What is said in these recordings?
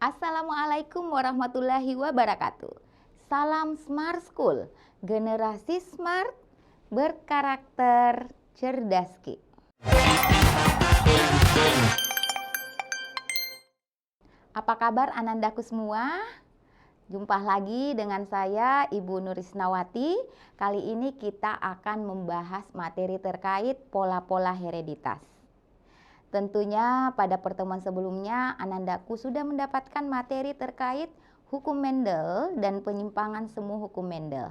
Assalamualaikum warahmatullahi wabarakatuh. Salam Smart School, generasi smart berkarakter cerdas Ki. Apa kabar anandaku semua? Jumpa lagi dengan saya Ibu Nurisnawati. Kali ini kita akan membahas materi terkait pola-pola hereditas. Tentunya pada pertemuan sebelumnya anandaku sudah mendapatkan materi terkait hukum Mendel dan penyimpangan semu hukum Mendel.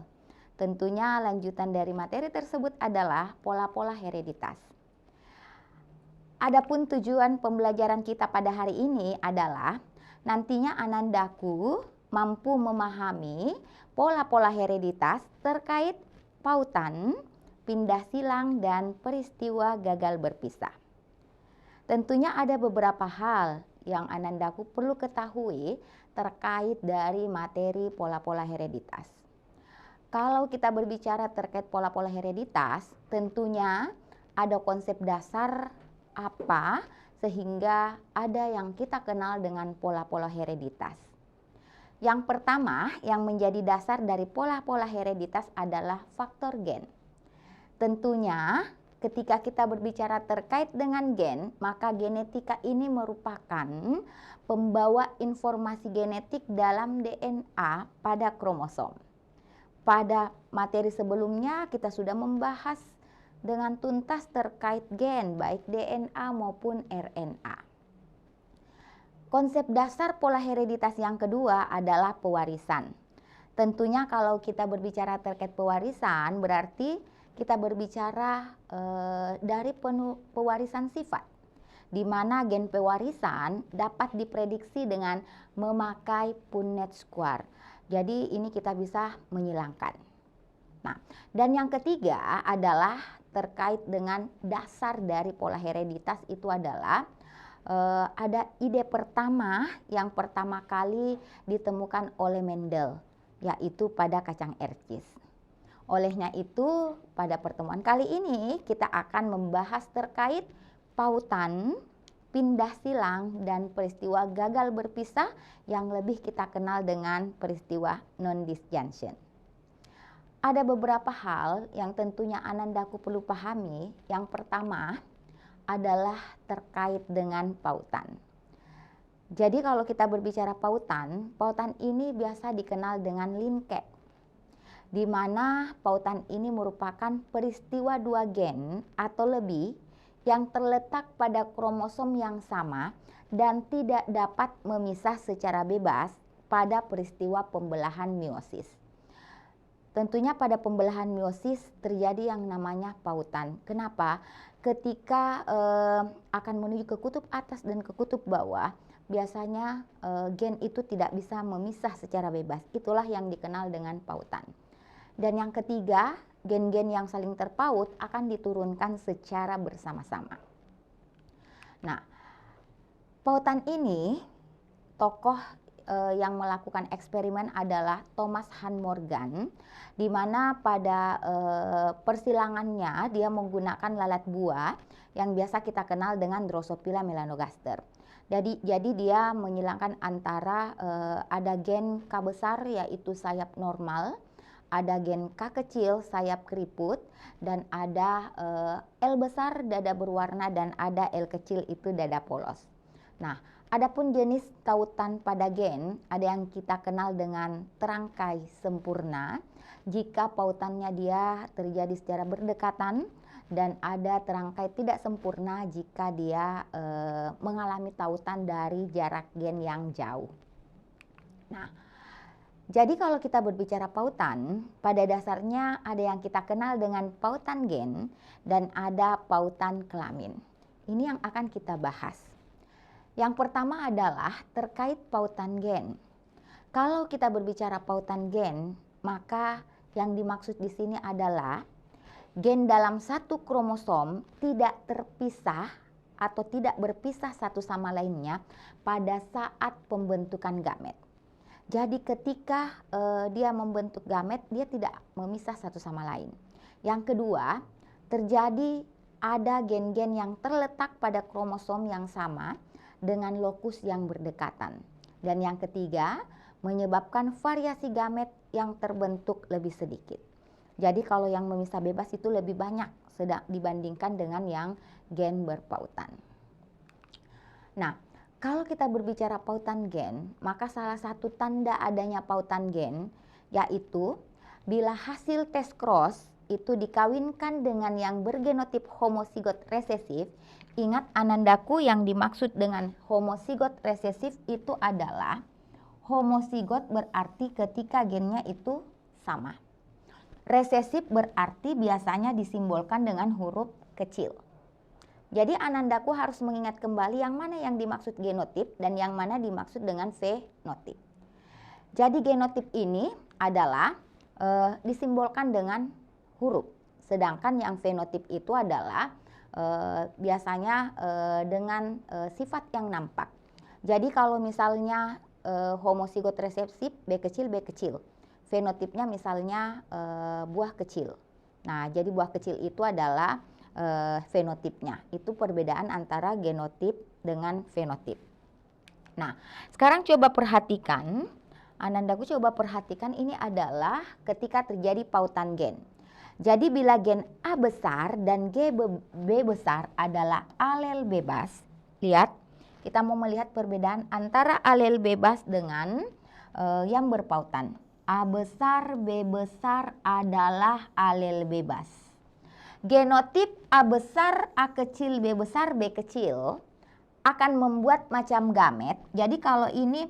Tentunya lanjutan dari materi tersebut adalah pola-pola hereditas. Adapun tujuan pembelajaran kita pada hari ini adalah nantinya anandaku mampu memahami pola-pola hereditas terkait pautan, pindah silang, dan peristiwa gagal berpisah. Tentunya ada beberapa hal yang anandaku perlu ketahui terkait dari materi pola-pola hereditas. Kalau kita berbicara terkait pola-pola hereditas, tentunya ada konsep dasar apa sehingga ada yang kita kenal dengan pola-pola hereditas. Yang pertama yang menjadi dasar dari pola-pola hereditas adalah faktor gen. Tentunya ketika kita berbicara terkait dengan gen, maka genetika ini merupakan pembawa informasi genetik dalam DNA pada kromosom. Pada materi sebelumnya kita sudah membahas dengan tuntas terkait gen, baik DNA maupun RNA. Konsep dasar pola hereditas yang kedua adalah pewarisan. Tentunya kalau kita berbicara terkait pewarisan berarti kita berbicara dari pewarisan sifat, di mana gen pewarisan dapat diprediksi dengan memakai Punnett square. Jadi ini kita bisa menyilangkan. Nah, dan yang ketiga adalah terkait dengan dasar dari pola hereditas itu adalah ada ide pertama yang pertama kali ditemukan oleh Mendel, yaitu pada kacang ercis. Olehnya itu, pada pertemuan kali ini kita akan membahas terkait pautan, pindah silang, dan peristiwa gagal berpisah yang lebih kita kenal dengan peristiwa non-disjunction. Ada beberapa hal yang tentunya anandaku perlu pahami. Yang pertama adalah terkait dengan pautan. Jadi kalau kita berbicara pautan, pautan ini biasa dikenal dengan linkage, di mana pautan ini merupakan peristiwa dua gen atau lebih yang terletak pada kromosom yang sama dan tidak dapat memisah secara bebas pada peristiwa pembelahan meiosis. Tentunya pada pembelahan meiosis terjadi yang namanya pautan. Kenapa? Ketika akan menuju ke kutub atas dan ke kutub bawah, biasanya gen itu tidak bisa memisah secara bebas. Itulah yang dikenal dengan pautan. Dan yang ketiga, gen-gen yang saling terpaut akan diturunkan secara bersama-sama. Nah, pautan ini, tokoh yang melakukan eksperimen adalah Thomas Han Morgan, di mana pada persilangannya dia menggunakan lalat buah yang biasa kita kenal dengan Drosophila melanogaster. Jadi dia menyilangkan antara ada gen K besar yaitu sayap normal, ada gen K kecil sayap keriput, dan ada L besar dada berwarna, dan ada L kecil itu dada polos. Nah, adapun jenis tautan pada gen ada yang kita kenal dengan terangkai sempurna jika pautannya dia terjadi secara berdekatan, dan ada terangkai tidak sempurna jika dia mengalami tautan dari jarak gen yang jauh. Nah, jadi kalau kita berbicara pautan, pada dasarnya ada yang kita kenal dengan pautan gen dan ada pautan kelamin. Ini yang akan kita bahas. Yang pertama adalah terkait pautan gen. Kalau kita berbicara pautan gen, maka yang dimaksud di sini adalah gen dalam satu kromosom tidak terpisah atau tidak berpisah satu sama lainnya pada saat pembentukan gamet. Jadi ketika dia membentuk gamet, dia tidak memisah satu sama lain. Yang kedua, terjadi ada gen-gen yang terletak pada kromosom yang sama dengan lokus yang berdekatan. Dan yang ketiga, menyebabkan variasi gamet yang terbentuk lebih sedikit. Jadi kalau yang memisah bebas itu lebih banyak dibandingkan dengan yang gen berpautan. Nah, kalau kita berbicara pautan gen, maka salah satu tanda adanya pautan gen yaitu bila hasil tes cross itu dikawinkan dengan yang bergenotip homozigot resesif. Ingat Anandaku, yang dimaksud dengan homozigot resesif itu adalah homozigot berarti ketika gennya itu sama. Resesif berarti biasanya disimbolkan dengan huruf kecil. Jadi Anandaku harus mengingat kembali yang mana yang dimaksud genotip dan yang mana dimaksud dengan fenotip. Jadi genotip ini adalah disimbolkan dengan huruf, sedangkan yang fenotip itu adalah biasanya dengan sifat yang nampak. Jadi kalau misalnya homozigot resesif B kecil, fenotipnya misalnya buah kecil. Nah, jadi buah kecil itu adalah fenotipnya. Itu perbedaan antara genotip dengan fenotip. Nah, sekarang coba perhatikan, Anandaku coba perhatikan, ini adalah ketika terjadi pautan gen. Jadi bila gen A besar dan B besar adalah alel bebas, lihat, kita mau melihat perbedaan antara alel bebas dengan yang berpautan. A besar, B besar adalah alel bebas. Genotip A besar, A kecil, B besar, B kecil akan membuat macam gamet. Jadi kalau ini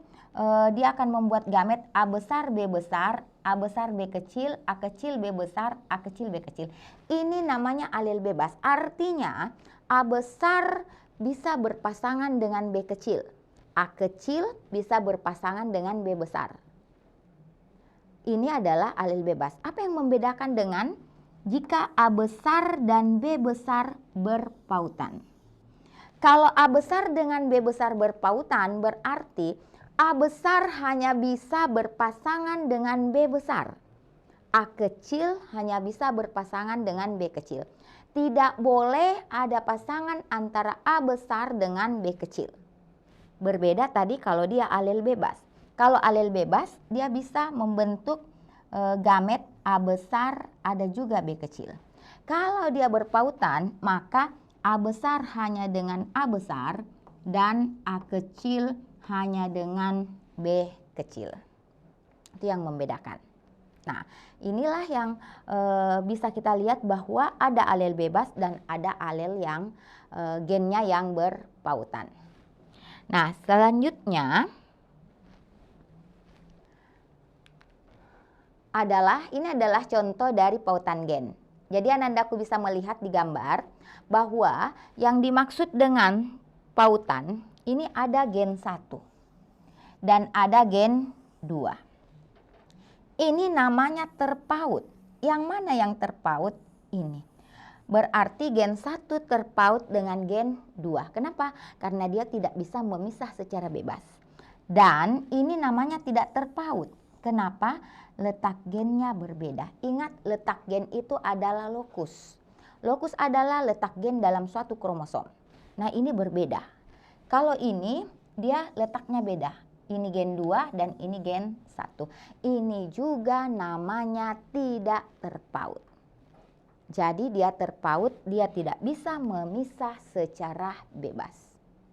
dia akan membuat gamet A besar, B besar, A besar, B kecil, A kecil, B besar, A kecil, B kecil. Ini namanya alel bebas. Artinya A besar bisa berpasangan dengan B kecil. A kecil bisa berpasangan dengan B besar. Ini adalah alel bebas. Apa yang membedakan dengan jika A besar dan B besar berpautan? Kalau A besar dengan B besar berpautan berarti A besar hanya bisa berpasangan dengan B besar. A kecil hanya bisa berpasangan dengan B kecil. Tidak boleh ada pasangan antara A besar dengan B kecil. Berbeda tadi kalau dia alel bebas. Kalau alel bebas dia bisa membentuk gamet A besar, ada juga B kecil. Kalau dia berpautan maka A besar hanya dengan A besar dan A kecil hanya dengan B kecil. Itu yang membedakan. Nah, inilah yang bisa kita lihat bahwa ada alel bebas dan ada alel yang gennya yang berpautan. Nah, selanjutnya ini adalah contoh dari pautan gen. Jadi Anandaku bisa melihat di gambar bahwa yang dimaksud dengan pautan ini ada gen 1 dan ada gen 2. Ini namanya terpaut. Yang mana yang terpaut? Ini. Berarti gen 1 terpaut dengan gen 2. Kenapa? Karena dia tidak bisa memisah secara bebas. Dan ini namanya tidak terpaut. Kenapa? Letak gennya berbeda. Ingat, letak gen itu adalah lokus. Lokus adalah letak gen dalam suatu kromosom. Nah, ini berbeda. Kalau ini dia letaknya beda. Ini gen 2 dan ini gen 1. Ini juga namanya tidak terpaut. Jadi dia terpaut, dia tidak bisa memisah secara bebas.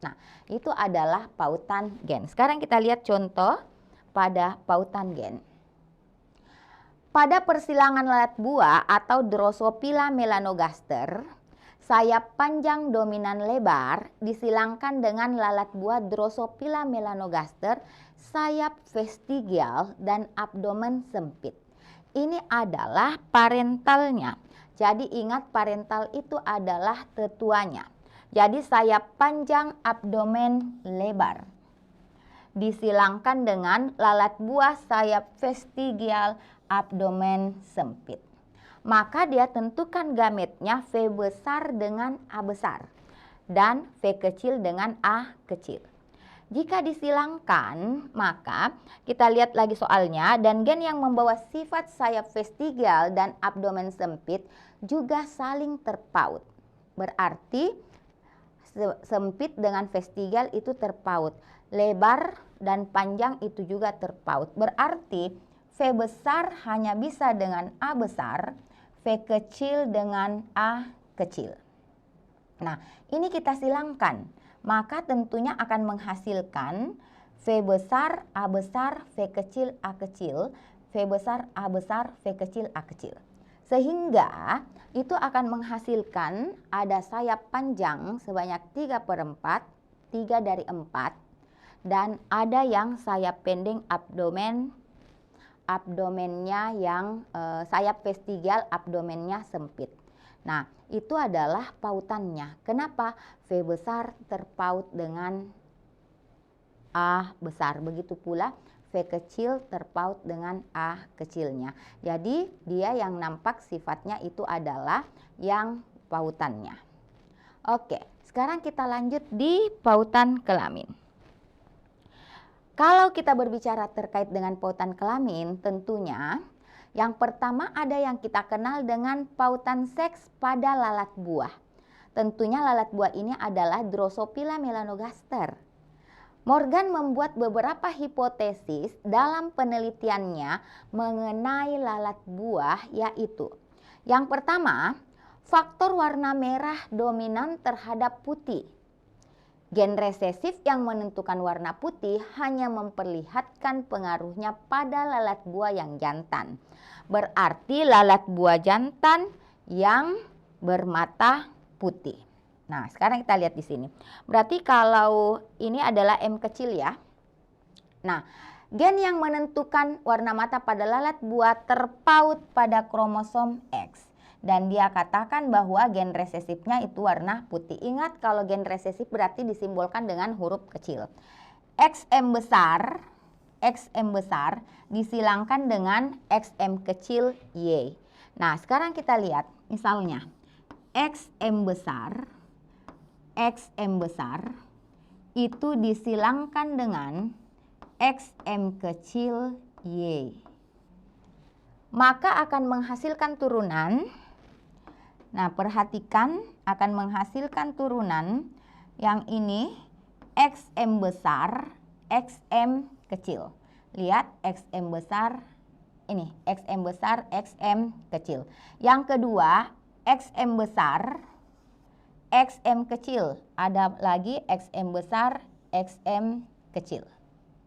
Nah, itu adalah pautan gen. Sekarang kita lihat contoh pada pautan gen. Pada persilangan lalat buah atau Drosophila melanogaster, sayap panjang dominan lebar disilangkan dengan lalat buah Drosophila melanogaster, sayap vestigial dan abdomen sempit. Ini adalah parentalnya. Jadi ingat, parental itu adalah tetuanya. Jadi sayap panjang, abdomen lebar. Disilangkan dengan lalat buah sayap vestigial, abdomen sempit. Maka dia tentukan gametnya V besar dengan A besar dan V kecil dengan A kecil. Jika disilangkan, maka kita lihat lagi soalnya, dan gen yang membawa sifat sayap vestigial dan abdomen sempit juga saling terpaut. Berarti sempit dengan vestigial itu terpaut. Lebar dan panjang itu juga terpaut. Berarti V besar hanya bisa dengan A besar, V kecil dengan A kecil. Nah, ini kita silangkan. Maka tentunya akan menghasilkan V besar, A besar, V kecil, A kecil, V besar, A besar, V kecil, A kecil. Sehingga itu akan menghasilkan ada sayap panjang sebanyak 3/4, 3 dari 4. Dan ada yang sayap pendek abdomennya yang sayap vestigial abdomennya sempit. Nah, itu adalah pautannya. Kenapa? V besar terpaut dengan A besar. Begitu pula V kecil terpaut dengan A kecilnya. Jadi dia yang nampak sifatnya itu adalah yang pautannya. Oke, sekarang kita lanjut di pautan kelamin. Kalau kita berbicara terkait dengan pautan kelamin, tentunya yang pertama ada yang kita kenal dengan pautan seks pada lalat buah. Tentunya lalat buah ini adalah Drosophila melanogaster. Morgan membuat beberapa hipotesis dalam penelitiannya mengenai lalat buah, yaitu yang pertama, faktor warna merah dominan terhadap putih. Gen resesif yang menentukan warna putih hanya memperlihatkan pengaruhnya pada lalat buah yang jantan. Berarti lalat buah jantan yang bermata putih. Nah, sekarang kita lihat di sini. Berarti kalau ini adalah M kecil ya. Nah, gen yang menentukan warna mata pada lalat buah terpaut pada kromosom X. Dan dia katakan bahwa gen resesifnya itu warna putih. Ingat kalau gen resesif berarti disimbolkan dengan huruf kecil. XM besar disilangkan dengan XM kecil Y. Nah, sekarang kita lihat misalnya XM besar itu disilangkan dengan XM kecil Y. Maka akan menghasilkan turunan. Nah, perhatikan akan menghasilkan turunan yang ini XM besar, XM kecil. Lihat XM besar, ini XM besar, XM kecil. Yang kedua XM besar, XM kecil, ada lagi XM besar, XM kecil.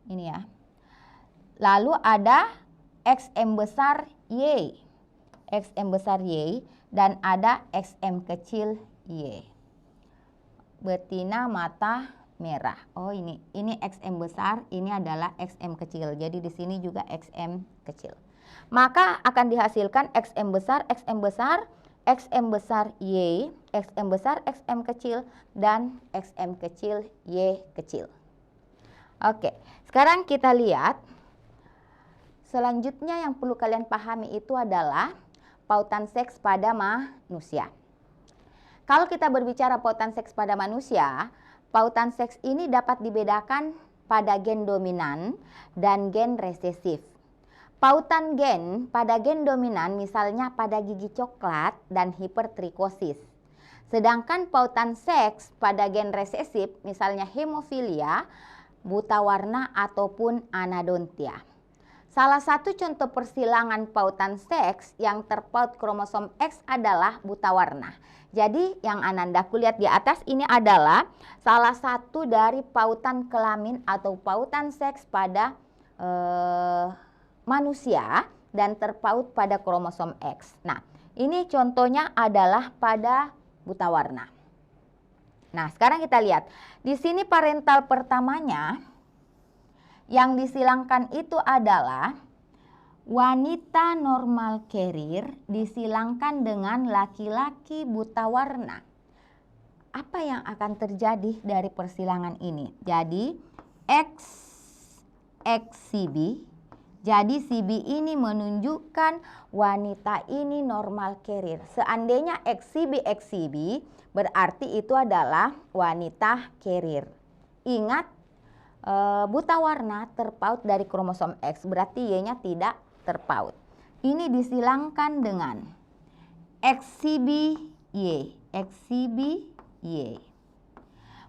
Ini ya. Lalu ada XM besar Y. XM besar Y dan ada XM kecil Y. Betina mata merah. Oh, ini XM besar, ini adalah XM kecil. Jadi di sini juga XM kecil. Maka akan dihasilkan XM besar, XM besar, XM besar Y, XM besar, XM kecil, dan XM kecil Y kecil. Oke, sekarang kita lihat. Selanjutnya yang perlu kalian pahami itu adalah pautan seks pada manusia. Kalau kita berbicara pautan seks pada manusia, pautan seks ini dapat dibedakan pada gen dominan dan gen resesif. Pautan gen pada gen dominan misalnya pada gigi coklat dan hipertrikosis. Sedangkan pautan seks pada gen resesif misalnya hemofilia, buta warna ataupun anodontia. Salah satu contoh persilangan pautan seks yang terpaut kromosom X adalah buta warna. Jadi yang Ananda kulihat di atas ini adalah salah satu dari pautan kelamin atau pautan seks pada manusia dan terpaut pada kromosom X. Nah, ini contohnya adalah pada buta warna. Nah, sekarang kita lihat. Di sini parental pertamanya yang disilangkan itu adalah wanita normal carrier disilangkan dengan laki-laki buta warna. Apa yang akan terjadi dari persilangan ini? Jadi XXCB. Jadi CB ini menunjukkan wanita ini normal carrier. Seandainya XCB berarti itu adalah wanita carrier. Ingat buta warna terpaut dari kromosom X, berarti Y-nya tidak terpaut. Ini disilangkan dengan XCBY.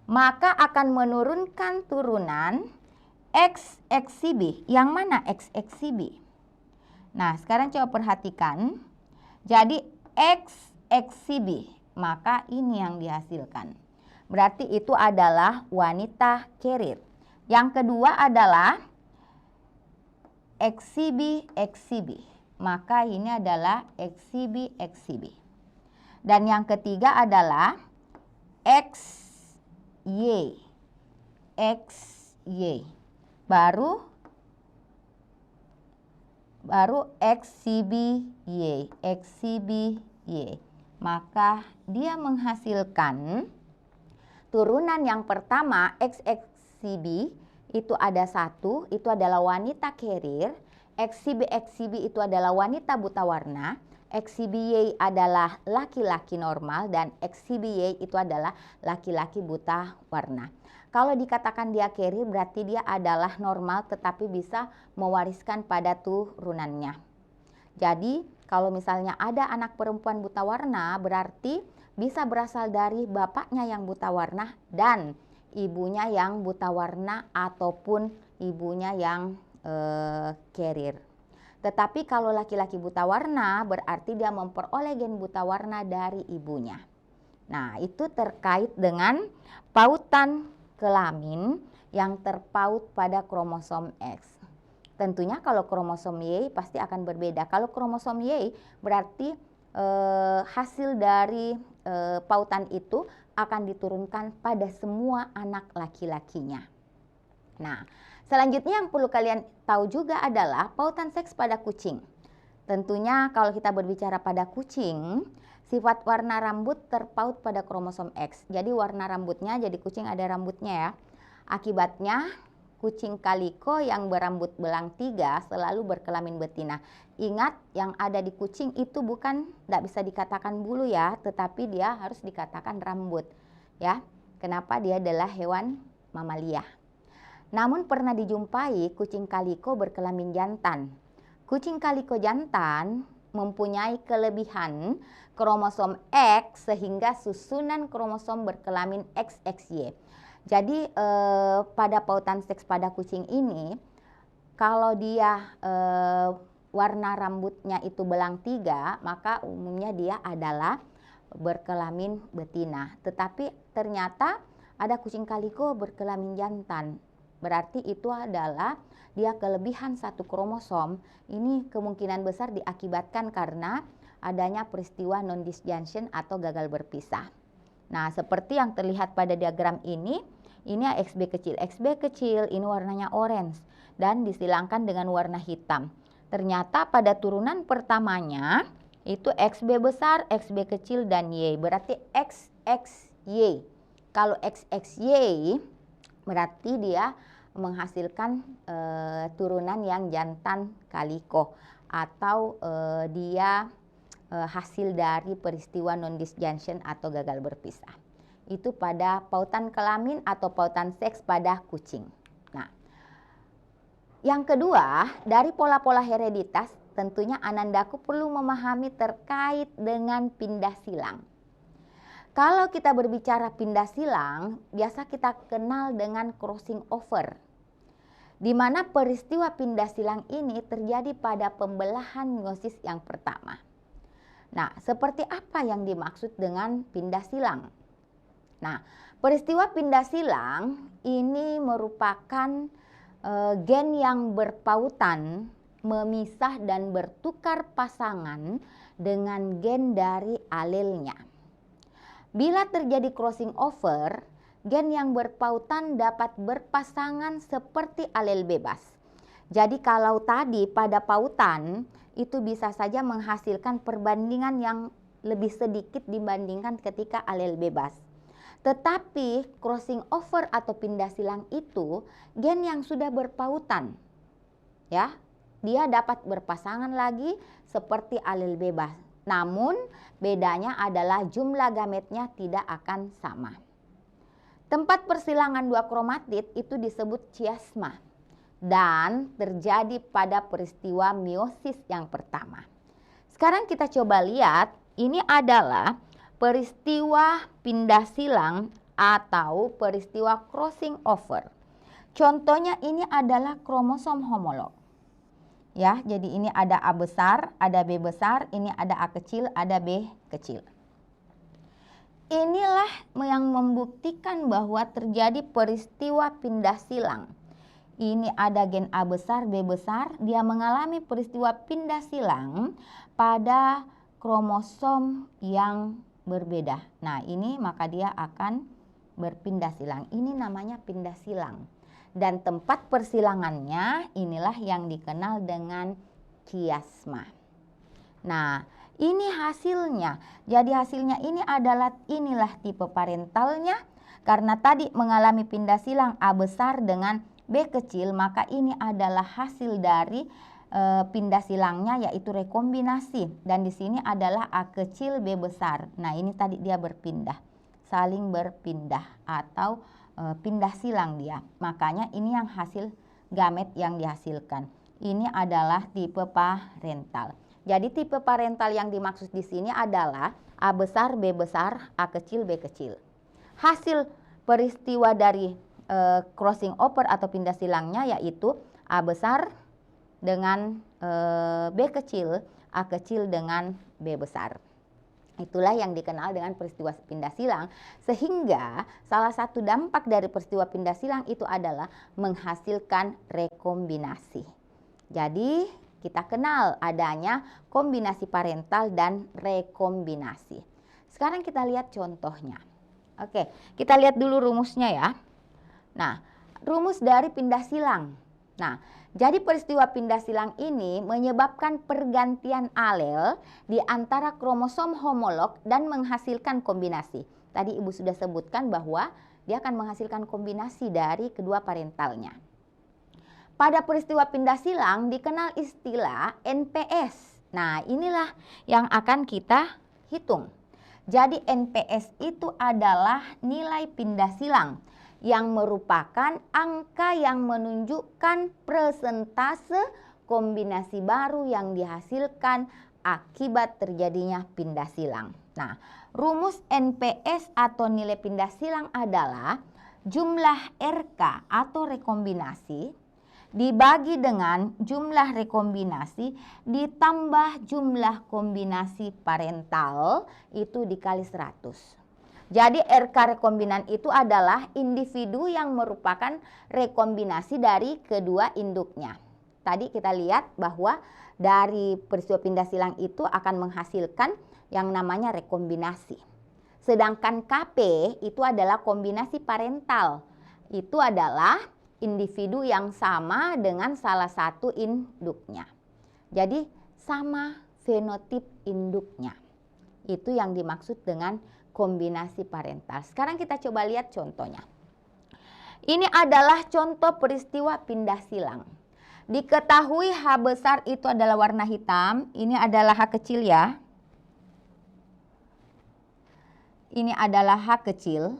Maka akan menurunkan turunan XXCB. Yang mana XXCB? Nah, sekarang coba perhatikan. Jadi XXCB, maka ini yang dihasilkan. Berarti itu adalah wanita carrier. Yang kedua adalah XCB, maka ini adalah XCB. Dan yang ketiga adalah XY. Baru XCBY. Maka dia menghasilkan turunan yang pertama XXCB itu ada satu, itu adalah wanita carrier. XCB itu adalah wanita buta warna. XCBY adalah laki-laki normal dan XCBY itu adalah laki-laki buta warna. Kalau dikatakan dia carrier berarti dia adalah normal tetapi bisa mewariskan pada turunannya. Jadi kalau misalnya ada anak perempuan buta warna berarti bisa berasal dari bapaknya yang buta warna dan ibunya yang buta warna ataupun ibunya yang carrier. Tetapi kalau laki-laki buta warna berarti dia memperoleh gen buta warna dari ibunya. Nah, itu terkait dengan pautan kelamin yang terpaut pada kromosom X. Tentunya kalau kromosom Y pasti akan berbeda. Kalau kromosom Y berarti hasil dari pautan itu akan diturunkan pada semua anak laki-lakinya. Nah, selanjutnya yang perlu kalian tahu juga adalah pautan seks pada kucing. Tentunya kalau kita berbicara pada kucing, sifat warna rambut terpaut pada kromosom X. Jadi warna rambutnya, jadi kucing ada rambutnya ya. Akibatnya kucing kaliko yang berambut belang 3 selalu berkelamin betina. Ingat yang ada di kucing itu bukan, tidak bisa dikatakan bulu ya, tetapi dia harus dikatakan rambut ya. Kenapa? Dia adalah hewan mamalia. Namun pernah dijumpai kucing kaliko berkelamin jantan. Kucing kaliko jantan mempunyai kelebihan kromosom X sehingga susunan kromosom berkelamin XXY. Jadi pada pautan seks pada kucing ini, kalau dia warna rambutnya itu belang 3, maka umumnya dia adalah berkelamin betina. Tetapi ternyata ada kucing kaliko berkelamin jantan. Berarti itu adalah dia kelebihan satu kromosom. Ini kemungkinan besar diakibatkan karena adanya peristiwa non-disjunction atau gagal berpisah. Nah, seperti yang terlihat pada diagram ini XB kecil. XB kecil ini warnanya orange dan disilangkan dengan warna hitam. Ternyata pada turunan pertamanya itu XB besar, XB kecil, dan Y. Berarti XXY. Kalau XXY berarti dia menghasilkan turunan yang jantan kaliko atau dia hasil dari peristiwa non-disjunction atau gagal berpisah. Itu pada pautan kelamin atau pautan seks pada kucing. Nah, yang kedua dari pola-pola hereditas tentunya Anandaku perlu memahami terkait dengan pindah silang. Kalau kita berbicara pindah silang, biasa kita kenal dengan crossing over, di mana peristiwa pindah silang ini terjadi pada pembelahan meiosis yang pertama. Nah, seperti apa yang dimaksud dengan pindah silang? Nah, peristiwa pindah silang ini merupakan gen yang berpautan, memisah dan bertukar pasangan dengan gen dari alelnya. Bila terjadi crossing over, gen yang berpautan dapat berpasangan seperti alel bebas. Jadi kalau tadi pada pautan itu bisa saja menghasilkan perbandingan yang lebih sedikit dibandingkan ketika alel bebas. Tetapi crossing over atau pindah silang itu gen yang sudah berpautan, ya, dia dapat berpasangan lagi seperti alel bebas. Namun bedanya adalah jumlah gametnya tidak akan sama. Tempat persilangan dua kromatid itu disebut chiasma dan terjadi pada peristiwa meiosis yang pertama. Sekarang kita coba lihat, ini adalah peristiwa pindah silang atau peristiwa crossing over. Contohnya ini adalah kromosom homolog. Ya, jadi ini ada A besar, ada B besar, ini ada A kecil, ada B kecil. Inilah yang membuktikan bahwa terjadi peristiwa pindah silang. Ini ada gen A besar, B besar, dia mengalami peristiwa pindah silang pada kromosom yang berbeda. Nah, ini maka dia akan berpindah silang. Ini namanya pindah silang. Dan tempat persilangannya inilah yang dikenal dengan kiasma. Nah, ini hasilnya. Jadi hasilnya ini adalah inilah tipe parentalnya. Karena tadi mengalami pindah silang A besar dengan B kecil, maka ini adalah hasil dari pindah silangnya, yaitu rekombinasi. Dan di sini adalah A kecil B besar. Nah, ini tadi dia berpindah, saling berpindah atau pindah silang dia. Makanya ini yang hasil gamet yang dihasilkan. Ini adalah tipe parental. Jadi tipe parental yang dimaksud di sini adalah A besar, B besar, A kecil, B kecil. Hasil peristiwa dari crossing over atau pindah silangnya yaitu A besar dengan B kecil, A kecil dengan B besar. Itulah yang dikenal dengan peristiwa pindah silang, sehingga salah satu dampak dari peristiwa pindah silang itu adalah menghasilkan rekombinasi. Jadi kita kenal adanya kombinasi parental dan rekombinasi. Sekarang kita lihat contohnya. Oke, kita lihat dulu rumusnya ya. Nah, rumus dari pindah silang. Nah, jadi peristiwa pindah silang ini menyebabkan pergantian alel di antara kromosom homolog dan menghasilkan kombinasi. Tadi Ibu sudah sebutkan bahwa dia akan menghasilkan kombinasi dari kedua parentalnya. Pada peristiwa pindah silang dikenal istilah NPS. Nah, inilah yang akan kita hitung. Jadi NPS itu adalah nilai pindah silang yang merupakan angka yang menunjukkan persentase kombinasi baru yang dihasilkan akibat terjadinya pindah silang. Nah, rumus NPS atau nilai pindah silang adalah jumlah RK atau rekombinasi dibagi dengan jumlah rekombinasi ditambah jumlah kombinasi parental itu dikali 100. Jadi RK rekombinan itu adalah individu yang merupakan rekombinasi dari kedua induknya. Tadi kita lihat bahwa dari peristiwa pindah silang itu akan menghasilkan yang namanya rekombinasi. Sedangkan KP itu adalah kombinasi parental. Itu adalah individu yang sama dengan salah satu induknya. Jadi sama fenotip induknya. Itu yang dimaksud dengan kombinasi parental. Sekarang kita coba lihat contohnya. Ini adalah contoh peristiwa pindah silang. Diketahui H besar itu adalah warna hitam. Ini adalah H kecil ya. Ini adalah H kecil.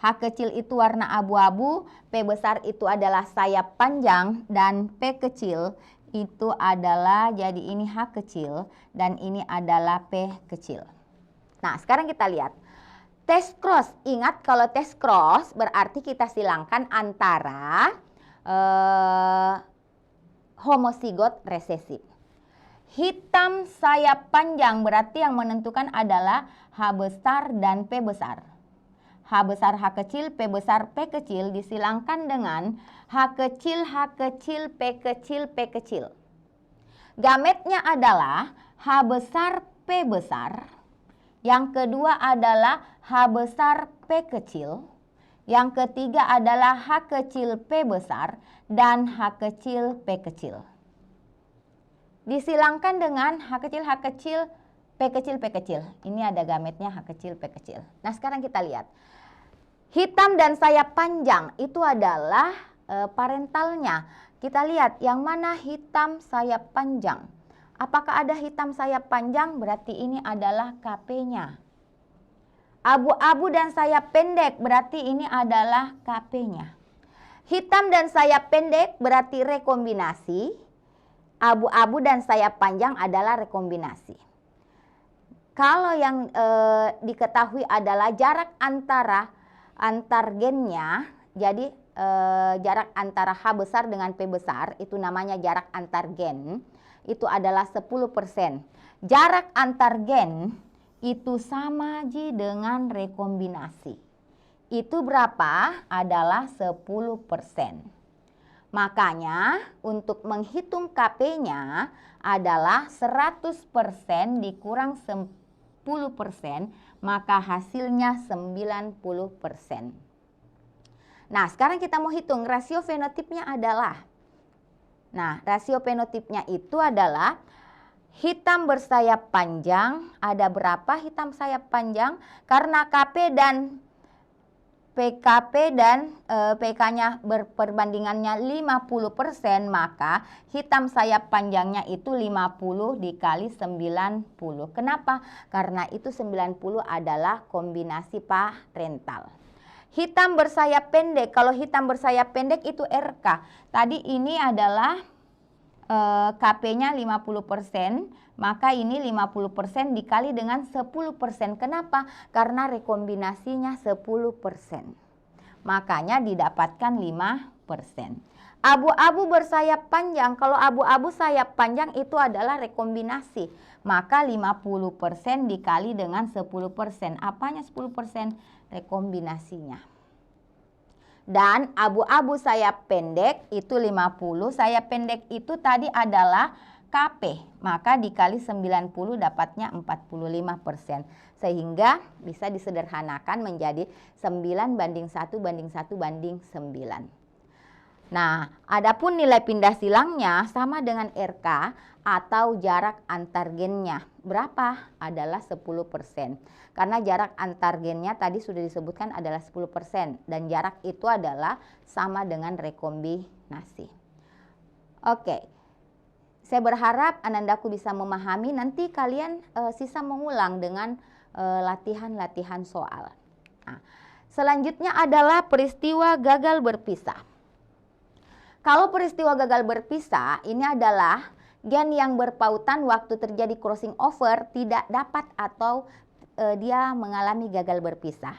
H kecil itu warna abu-abu. P besar itu adalah sayap panjang. Dan P kecil itu adalah, jadi ini H kecil. Dan ini adalah P kecil. Nah, sekarang kita lihat. Tes cross, ingat kalau tes cross berarti kita silangkan antara homozigot resesif. Hitam sayap panjang berarti yang menentukan adalah H besar dan P besar. H besar H kecil, P besar P kecil disilangkan dengan H kecil H kecil, P kecil P kecil. Gametnya adalah H besar P besar. Yang kedua adalah H besar P kecil. Yang ketiga adalah H kecil P besar dan H kecil P kecil. Disilangkan dengan H kecil P kecil P kecil. Ini ada gametnya H kecil P kecil. Nah, sekarang kita lihat. Hitam dan sayap panjang itu adalah parentalnya. Kita lihat yang mana hitam sayap panjang. Apakah ada hitam sayap panjang? Berarti ini adalah KP-nya. Abu-abu dan sayap pendek berarti ini adalah KP-nya. Hitam dan sayap pendek berarti rekombinasi. Abu-abu dan sayap panjang adalah rekombinasi. Kalau yang diketahui adalah jarak antar gennya, jadi jarak antara H besar dengan P besar, itu namanya jarak antar gen, itu adalah 10%. Jarak antar gen itu sama Ji dengan rekombinasi. Itu berapa? Adalah 10%. Makanya untuk menghitung KP-nya adalah 100% dikurang 10%, maka hasilnya 90%. Nah, sekarang kita mau hitung rasio fenotipnya adalah. Nah, rasio fenotipnya itu adalah hitam bersayap panjang. Ada berapa hitam sayap panjang? Karena KP dan PKP dan PK-nya perbandingannya 50%, maka hitam sayap panjangnya itu 50 dikali 90. Kenapa? Karena itu 90 adalah kombinasi parental. Hitam bersayap pendek, kalau hitam bersayap pendek itu RK. Tadi ini adalah KP-nya 50%, maka ini 50% dikali dengan 10%. Kenapa? Karena rekombinasinya 10%. Makanya didapatkan 5%. Abu-abu bersayap panjang, kalau abu-abu sayap panjang itu adalah rekombinasi. Maka 50% dikali dengan 10%. Apanya 10%? Rekombinasinya. Dan abu-abu sayap pendek itu 50, sayap pendek itu tadi adalah KP, maka dikali 90 dapatnya 45%. Sehingga bisa disederhanakan menjadi 9:1:1:9. Nah, adapun nilai pindah silangnya sama dengan RK atau jarak antar gennya. Berapa? Adalah 10%. Karena jarak antar gennya tadi sudah disebutkan adalah 10% dan jarak itu adalah sama dengan rekombinasi. Oke. Saya berharap Anandaku bisa memahami, nanti kalian sisa mengulang dengan latihan-latihan soal. Nah, selanjutnya adalah peristiwa gagal berpisah. Kalau peristiwa gagal berpisah, ini adalah gen yang berpautan waktu terjadi crossing over tidak dapat atau dia mengalami gagal berpisah.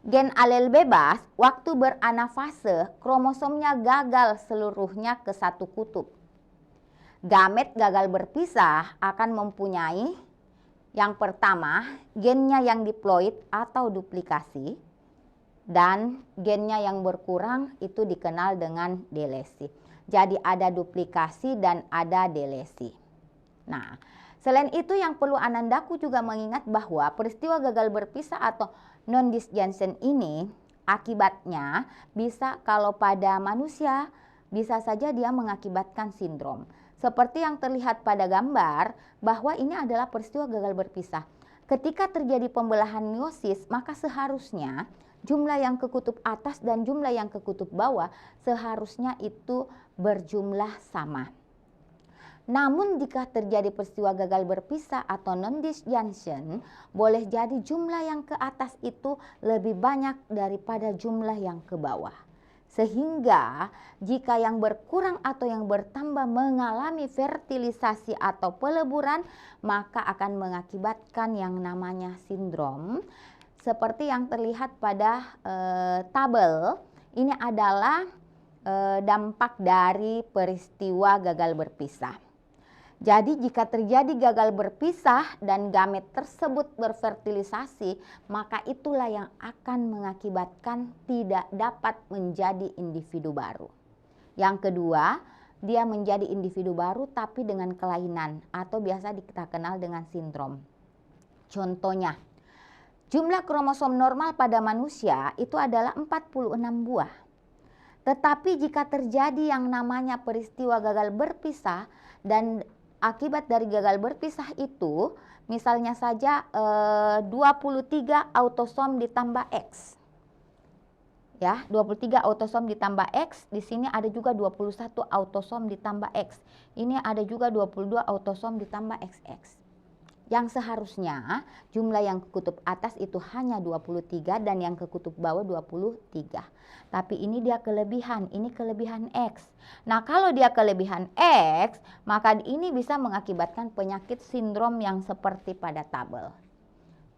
Gen alel bebas, waktu beranafase, kromosomnya gagal seluruhnya ke satu kutub. Gamet gagal berpisah akan mempunyai yang pertama, gennya yang diploid atau duplikasi. Dan gennya yang berkurang itu dikenal dengan delesi. Jadi ada duplikasi dan ada delesi. Nah, selain itu yang perlu Anandaku juga mengingat bahwa peristiwa gagal berpisah atau non-disjunction ini akibatnya bisa kalau pada manusia bisa saja dia mengakibatkan sindrom. Seperti yang terlihat pada gambar bahwa ini adalah peristiwa gagal berpisah. Ketika terjadi pembelahan meiosis, maka seharusnya jumlah yang ke kutub atas dan jumlah yang ke kutub bawah seharusnya itu berjumlah sama. Namun jika terjadi peristiwa gagal berpisah atau non-disjunction, boleh jadi jumlah yang ke atas itu lebih banyak daripada jumlah yang ke bawah. Sehingga jika yang berkurang atau yang bertambah mengalami fertilisasi atau peleburan, maka akan mengakibatkan yang namanya sindrom. Seperti yang terlihat pada tabel, ini adalah dampak dari peristiwa gagal berpisah. Jadi jika terjadi gagal berpisah dan gamet tersebut berfertilisasi, maka itulah yang akan mengakibatkan tidak dapat menjadi individu baru. Yang kedua, dia menjadi individu baru tapi dengan kelainan atau biasa kita kenal dengan sindrom. Contohnya, jumlah kromosom normal pada manusia itu adalah 46 buah. Tetapi jika terjadi yang namanya peristiwa gagal berpisah dan akibat dari gagal berpisah itu, misalnya saja 23 autosom ditambah X. Ya, 23 autosom ditambah X, di sini ada juga 21 autosom ditambah X. Ini ada juga 22 autosom ditambah XX. Yang seharusnya jumlah yang ke kutub atas itu hanya 23 dan yang ke kutub bawah 23. Tapi ini dia kelebihan, ini kelebihan X. Nah, kalau dia kelebihan X, maka ini bisa mengakibatkan penyakit sindrom yang seperti pada tabel.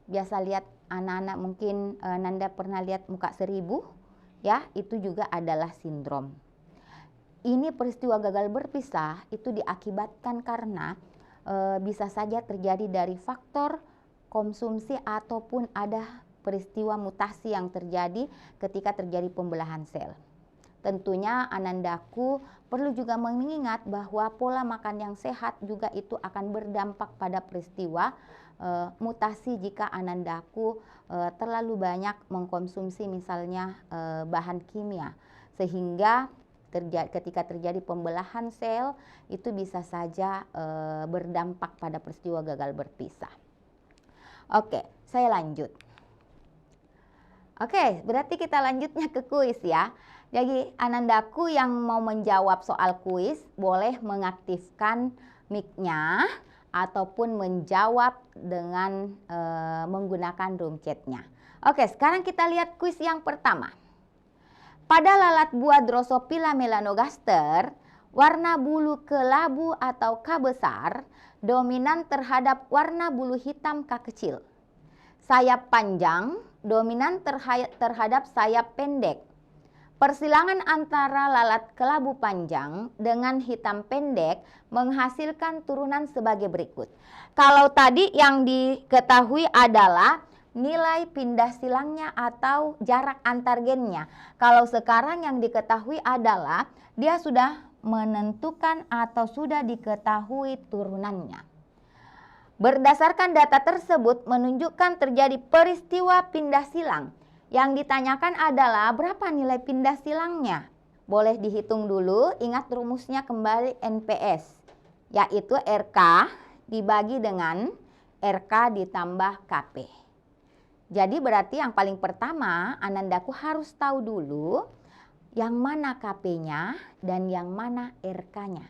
Biasa lihat anak-anak, mungkin Nanda pernah lihat muka 1000, ya, itu juga adalah sindrom. Ini peristiwa gagal berpisah itu diakibatkan karena bisa saja terjadi dari faktor konsumsi ataupun ada peristiwa mutasi yang terjadi ketika terjadi pembelahan sel. Tentunya Anandaku perlu juga mengingat bahwa pola makan yang sehat juga itu akan berdampak pada peristiwa mutasi jika Anandaku terlalu banyak mengkonsumsi misalnya bahan kimia, sehingga ketika terjadi pembelahan sel itu bisa saja berdampak pada peristiwa gagal berpisah. Oke, saya lanjut. Oke, berarti kita lanjutnya ke kuis ya. Jadi Anandaku yang mau menjawab soal kuis boleh mengaktifkan mic-nya ataupun menjawab dengan menggunakan room chat-nya. Oke, sekarang kita lihat kuis yang pertama. Pada lalat buah Drosophila melanogaster, warna bulu kelabu atau K besar dominan terhadap warna bulu hitam K kecil. Sayap panjang dominan terhadap sayap pendek. Persilangan antara lalat kelabu panjang dengan hitam pendek menghasilkan turunan sebagai berikut. Kalau tadi yang diketahui adalah nilai pindah silangnya atau jarak antar gennya. Kalau sekarang yang diketahui adalah dia sudah menentukan atau sudah diketahui turunannya. Berdasarkan data tersebut menunjukkan terjadi peristiwa pindah silang. Yang ditanyakan adalah berapa nilai pindah silangnya. Boleh dihitung dulu, ingat rumusnya kembali NPS, yaitu RK dibagi dengan RK ditambah KP. Jadi berarti yang paling pertama Anandaku harus tahu dulu yang mana KP-nya dan yang mana RK-nya.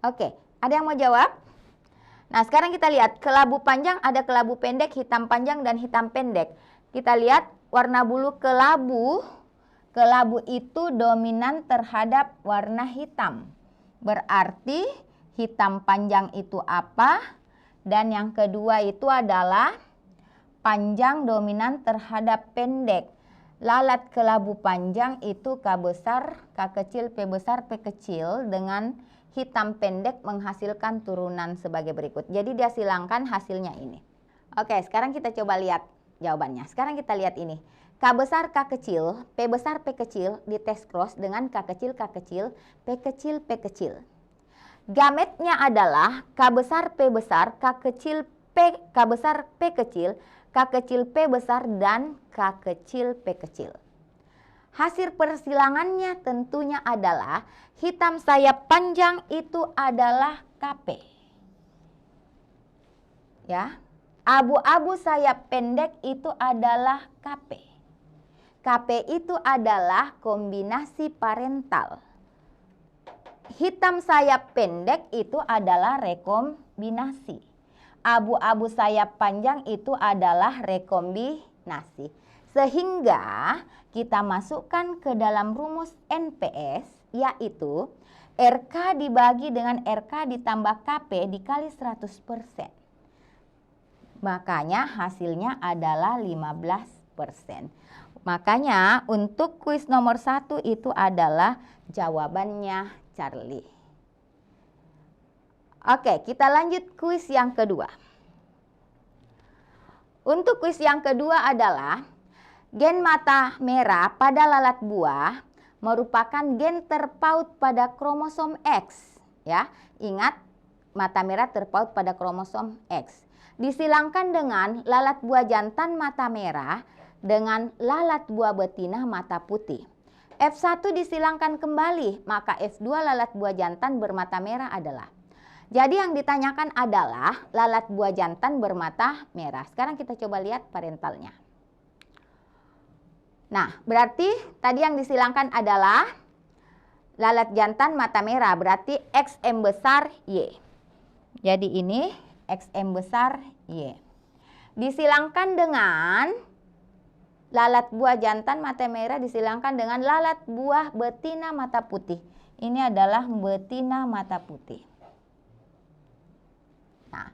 Oke, ada yang mau jawab? Nah, sekarang kita lihat kelabu panjang, ada kelabu pendek, hitam panjang dan hitam pendek. Kita lihat warna bulu kelabu. Kelabu itu dominan terhadap warna hitam. Berarti hitam panjang itu apa? Dan yang kedua itu adalah panjang dominan terhadap pendek. Lalat kelabu panjang itu K besar, K kecil, P besar, P kecil dengan hitam pendek menghasilkan turunan sebagai berikut. Jadi dia silangkan hasilnya ini. Oke, sekarang kita coba lihat jawabannya. Sekarang kita lihat ini. K besar, K kecil, P besar, P kecil di tes cross dengan K kecil, K kecil, P kecil, P kecil. Gametnya adalah K besar, P besar, K kecil, K besar, P kecil, K kecil, P besar, dan K kecil, P kecil. Hasil persilangannya tentunya adalah hitam sayap panjang itu adalah KP. Ya. Abu-abu sayap pendek itu adalah KP. KP itu adalah kombinasi parental. Hitam sayap pendek itu adalah rekombinasi. Abu-abu sayap panjang itu adalah rekombinasi. Sehingga kita masukkan ke dalam rumus NPS, yaitu RK dibagi dengan RK ditambah KP dikali 100%. Makanya hasilnya adalah 15%. Makanya untuk kuis nomor 1 itu adalah jawabannya Charlie. Oke, kita lanjut kuis yang kedua. Untuk kuis yang kedua adalah gen mata merah pada lalat buah merupakan gen terpaut pada kromosom X. Ya, ingat mata merah terpaut pada kromosom X. Disilangkan dengan lalat buah jantan mata merah dengan lalat buah betina mata putih. F1 disilangkan kembali, maka F2 lalat buah jantan bermata merah adalah. Jadi yang ditanyakan adalah lalat buah jantan bermata merah. Sekarang kita coba lihat parentalnya. Nah, berarti tadi yang disilangkan adalah lalat jantan mata merah, berarti XM besar Y. Jadi ini XM besar Y. Disilangkan dengan lalat buah jantan mata merah disilangkan dengan lalat buah betina mata putih. Ini adalah betina mata putih. Nah,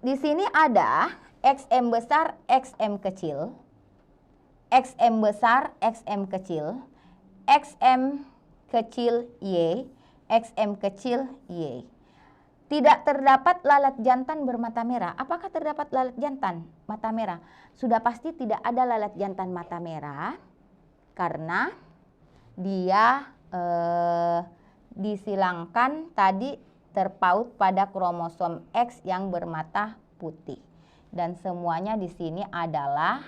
di sini ada XM besar, XM kecil. XM besar, XM kecil, XM kecil Y, XM kecil Y. Tidak terdapat lalat jantan bermata merah. Apakah terdapat lalat jantan mata merah? Sudah pasti tidak ada lalat jantan mata merah karena dia disilangkan tadi terpaut pada kromosom X yang bermata putih. Dan semuanya di sini adalah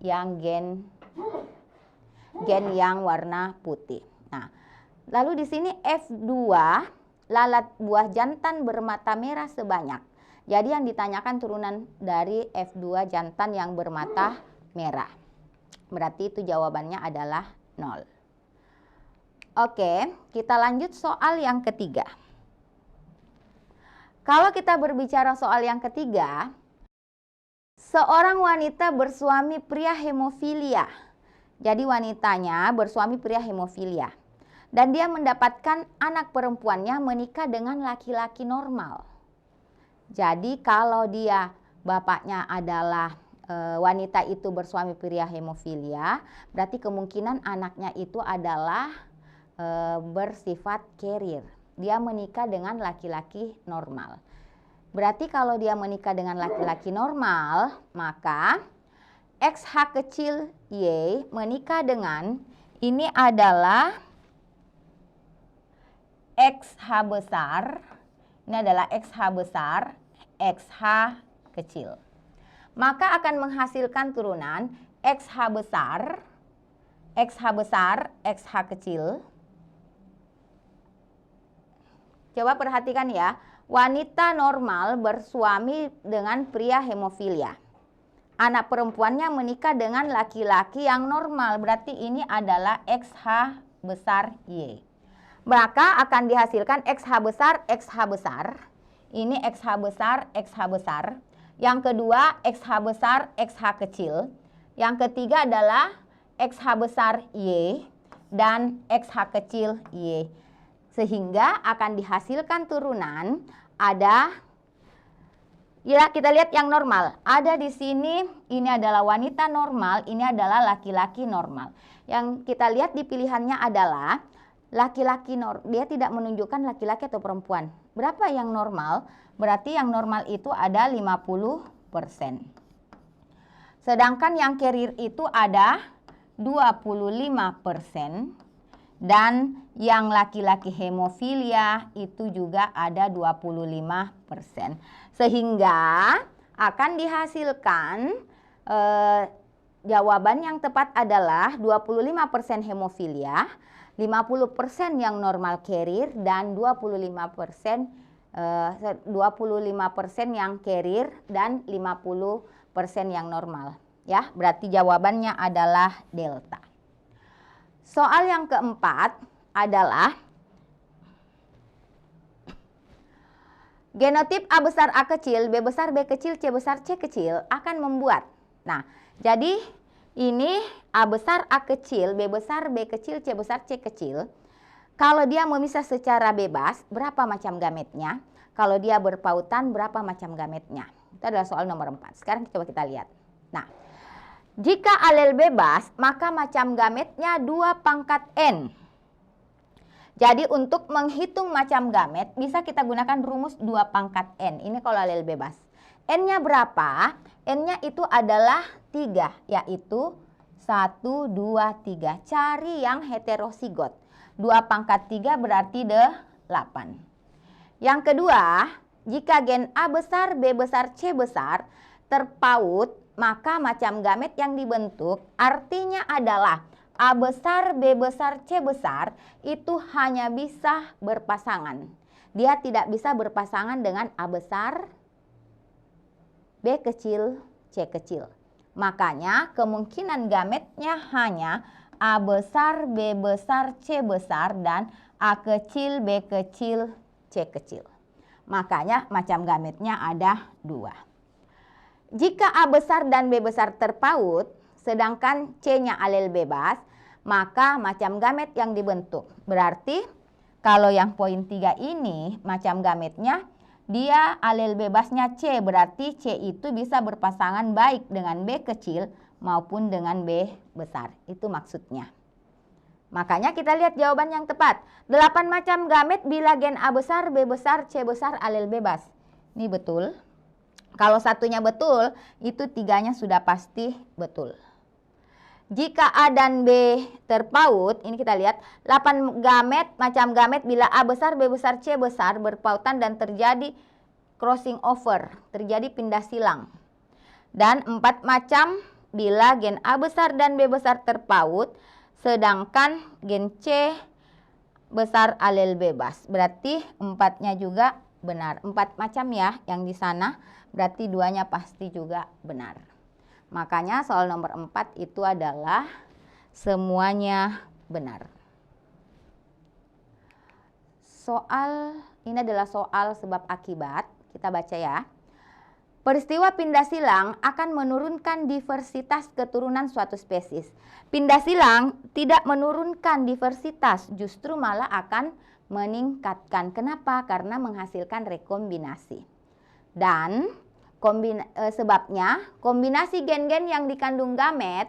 yang gen yang warna putih. Nah, lalu di sini F2 lalat buah jantan bermata merah sebanyak. Jadi yang ditanyakan turunan dari F2 jantan yang bermata merah. Berarti itu jawabannya adalah 0. Oke, kita lanjut soal yang ketiga. Kalau kita berbicara soal yang ketiga, seorang wanita bersuami pria hemofilia. Jadi wanitanya bersuami pria hemofilia. Dan dia mendapatkan anak perempuannya menikah dengan laki-laki normal. Jadi kalau dia bapaknya adalah wanita itu bersuami pria hemofilia, berarti kemungkinan anaknya itu adalah bersifat carrier. Dia menikah dengan laki-laki normal. Berarti kalau dia menikah dengan laki-laki normal, maka XH kecil Y menikah dengan ini adalah XH besar, ini adalah XH besar, XH kecil. Maka akan menghasilkan turunan XH besar, XH besar, XH kecil. Coba perhatikan ya, wanita normal bersuami dengan pria hemofilia. Anak perempuannya menikah dengan laki-laki yang normal, berarti ini adalah XH besar Y. Maka akan dihasilkan XH besar, XH besar. Ini XH besar, XH besar. Yang kedua XH besar, XH kecil. Yang ketiga adalah XH besar Y dan XH kecil Y. Sehingga akan dihasilkan turunan ada, ya kita lihat yang normal. Ada di sini, ini adalah wanita normal, ini adalah laki-laki normal. Yang kita lihat di pilihannya adalah laki-laki, dia tidak menunjukkan laki-laki atau perempuan. Berapa yang normal? Berarti yang normal itu ada 50%. Sedangkan yang carrier itu ada 25%. Dan yang laki-laki hemofilia itu juga ada 25%. Sehingga akan dihasilkan jawaban yang tepat adalah 25% hemofilia, 50% yang normal carrier dan 25% yang carrier dan 50% yang normal. Ya, berarti jawabannya adalah delta. Soal yang keempat adalah genotip A besar A kecil, B besar B kecil, C besar C kecil akan membuat. Nah, jadi ini A besar A kecil, B besar B kecil, C besar C kecil. Kalau dia memisah secara bebas, berapa macam gametnya? Kalau dia berpautan, berapa macam gametnya? Itu adalah soal nomor 4. Sekarang coba kita lihat. Nah, jika alel bebas, maka macam gametnya 2 pangkat N. Jadi untuk menghitung macam gamet, bisa kita gunakan rumus 2 pangkat N. Ini kalau alel bebas. N-nya berapa? N-nya itu adalah 3, yaitu 1, 2, 3. Cari yang heterosigot. 2 pangkat 3 berarti 8. Yang kedua, jika gen A besar, B besar, C besar terpaut, maka macam gamet yang dibentuk artinya adalah A besar, B besar, C besar itu hanya bisa berpasangan. Dia tidak bisa berpasangan dengan A besar, B kecil, C kecil. Makanya kemungkinan gametnya hanya A besar, B besar, C besar, dan A kecil, B kecil, C kecil. Makanya macam gametnya ada 2. Jika A besar dan B besar terpaut, sedangkan C-nya alel bebas, maka macam gamet yang dibentuk. Berarti kalau yang poin 3 ini macam gametnya dia alel bebasnya C, berarti C itu bisa berpasangan baik dengan B kecil maupun dengan B besar. Itu maksudnya. Makanya kita lihat jawaban yang tepat. 8 macam gamet bila gen A besar, B besar, C besar, alel bebas. Ini betul. Kalau satunya betul, itu 3-nya sudah pasti betul. Jika A dan B terpaut, ini kita lihat 8 gamet, macam gamet bila A besar, B besar, C besar berpautan dan terjadi crossing over, terjadi pindah silang. Dan 4 macam bila gen A besar dan B besar terpaut, sedangkan gen C besar alel bebas. Berarti 4-nya juga benar. 4 macam ya yang di sana, berarti 2-nya pasti juga benar. Makanya soal nomor 4 itu adalah semuanya benar. Ini adalah soal sebab akibat. Kita baca ya. Peristiwa pindah silang akan menurunkan diversitas keturunan suatu spesies. Pindah silang tidak menurunkan diversitas, justru malah akan meningkatkan. Kenapa? Karena menghasilkan rekombinasi. Dan sebabnya kombinasi gen-gen yang dikandung gamet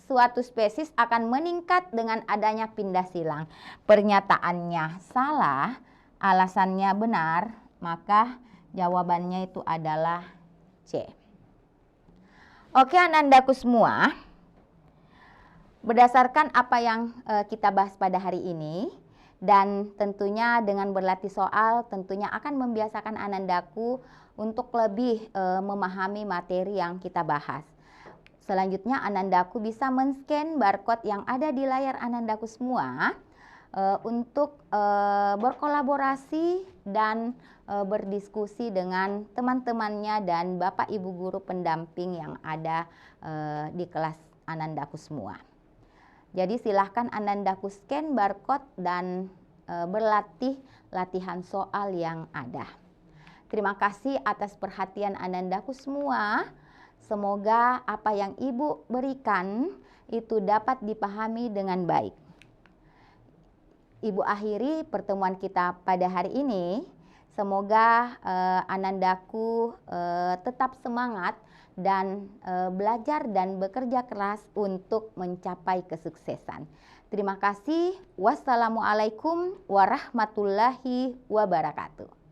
suatu spesies akan meningkat dengan adanya pindah silang. Pernyataannya salah, alasannya benar, maka jawabannya itu adalah C. Oke, anandaku semua, berdasarkan apa yang kita bahas pada hari ini, dan tentunya dengan berlatih soal, tentunya akan membiasakan anandaku untuk lebih memahami materi yang kita bahas. Selanjutnya, anandaku bisa men-scan barcode yang ada di layar anandaku semua untuk berkolaborasi dan berdiskusi dengan teman-temannya dan Bapak Ibu guru pendamping yang ada di kelas anandaku semua. Jadi silahkan anandaku scan barcode dan berlatih latihan soal yang ada. Terima kasih atas perhatian anandaku semua. Semoga apa yang Ibu berikan itu dapat dipahami dengan baik. Ibu akhiri pertemuan kita pada hari ini. Semoga anandaku tetap semangat dan belajar dan bekerja keras untuk mencapai kesuksesan. Terima kasih. Wassalamualaikum warahmatullahi wabarakatuh.